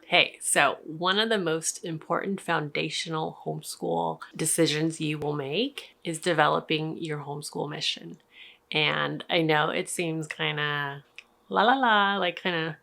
Hey, so one of the most important foundational homeschool decisions you will make is developing your homeschool mission. And I know it seems kind of la la la, like kind of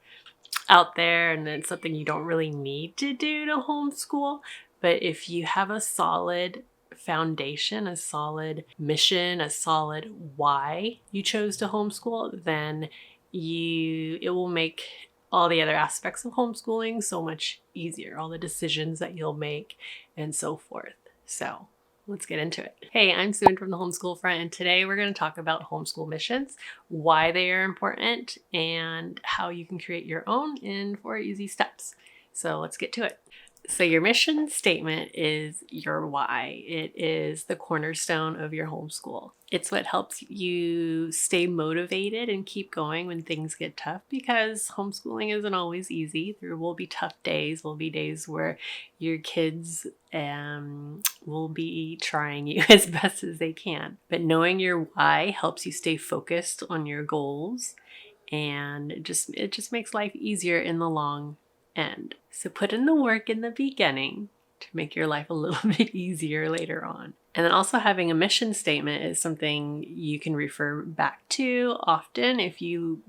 out there, and it's something you don't really need to do to homeschool. But if you have a solid foundation, a solid mission, a solid why you chose to homeschool, then it will make all the other aspects of homeschooling so much easier, all the decisions that you'll make and so forth. So let's get into it. Hey, I'm Xuan from the Homeschool Front, and today we're going to talk about homeschool missions, why they are important, and how you can create your own in 4 easy steps. So let's get to it. So your mission statement is your why. It is the cornerstone of your homeschool. It's what helps you stay motivated and keep going when things get tough, because homeschooling isn't always easy. There will be tough days. Will be days where your kids will be trying you as best as they can. But knowing your why helps you stay focused on your goals, and it just makes life easier in the long end. So put in the work in the beginning to make your life a little bit easier later on. And then also having a mission statement is something you can refer back to often if you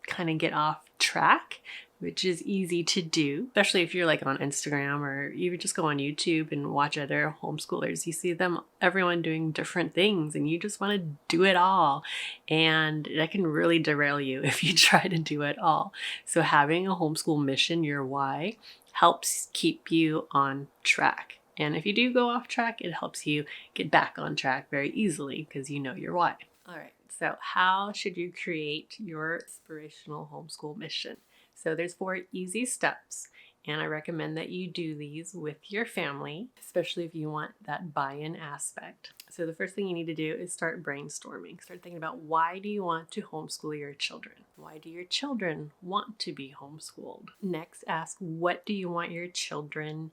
kind of get off track, which is easy to do, especially if you're like on Instagram or you just go on YouTube and watch other homeschoolers. You see everyone doing different things, and you just want to do it all. And that can really derail you if you try to do it all. So having a homeschool mission, your why, helps keep you on track. And if you do go off track, it helps you get back on track very easily because you know your why. All right, so how should you create your inspirational homeschool mission? So there's 4 easy steps, and I recommend that you do these with your family, especially if you want that buy-in aspect. So the first thing you need to do is start brainstorming. Start thinking about, why do you want to homeschool your children? Why do your children want to be homeschooled? Next, ask, what do you want your children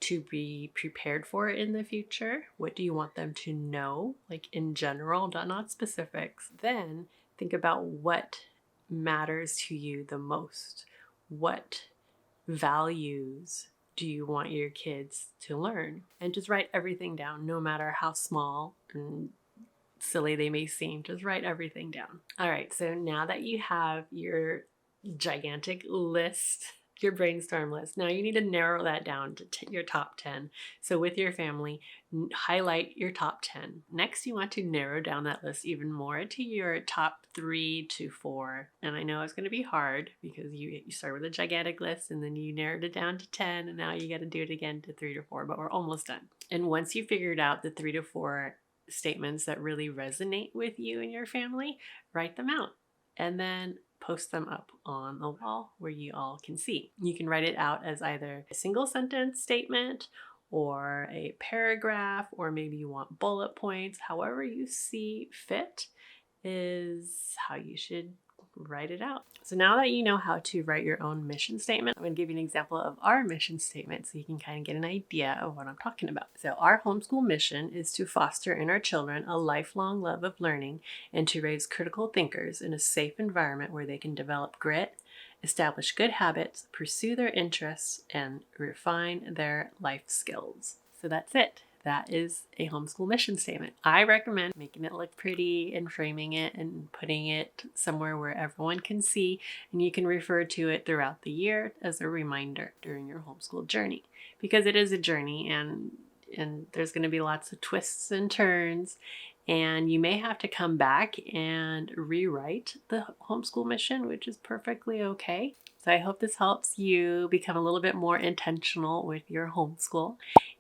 to be prepared for in the future? What do you want them to know, like in general, not specifics? Then think about what matters to you the most. What values do you want your kids to learn? And just write everything down, no matter how small and silly they may seem. Just write everything down. All right, so now that you have your gigantic list, your brainstorm list, now you need to narrow that down to your top 10. So with your family, highlight your top 10. Next, you want to narrow down that list even more to your top 3 to 4. And I know it's going to be hard because you start with a gigantic list and then you narrowed it down to 10, and now you got to do it again to 3 to 4, but we're almost done. And once you figured out the 3 to 4 statements that really resonate with you and your family, write them out and then post them up on the wall where you all can see. You can write it out as either a single sentence statement or a paragraph, or maybe you want bullet points. However you see fit is how you should write it out. So now that you know how to write your own mission statement, I'm going to give you an example of our mission statement so you can kind of get an idea of what I'm talking about. So our homeschool mission is to foster in our children a lifelong love of learning and to raise critical thinkers in a safe environment where they can develop grit, establish good habits, pursue their interests, and refine their life skills. So that's it. That is a homeschool mission statement. I recommend making it look pretty and framing it and putting it somewhere where everyone can see, and you can refer to it throughout the year as a reminder during your homeschool journey, because it is a journey, and there's going to be lots of twists and turns, and you may have to come back and rewrite the homeschool mission, which is perfectly okay. So I hope this helps you become a little bit more intentional with your homeschool.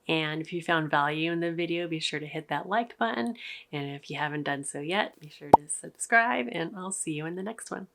And if you found value in the video, be sure to hit that like button. And if you haven't done so yet, be sure to subscribe, and I'll see you in the next one.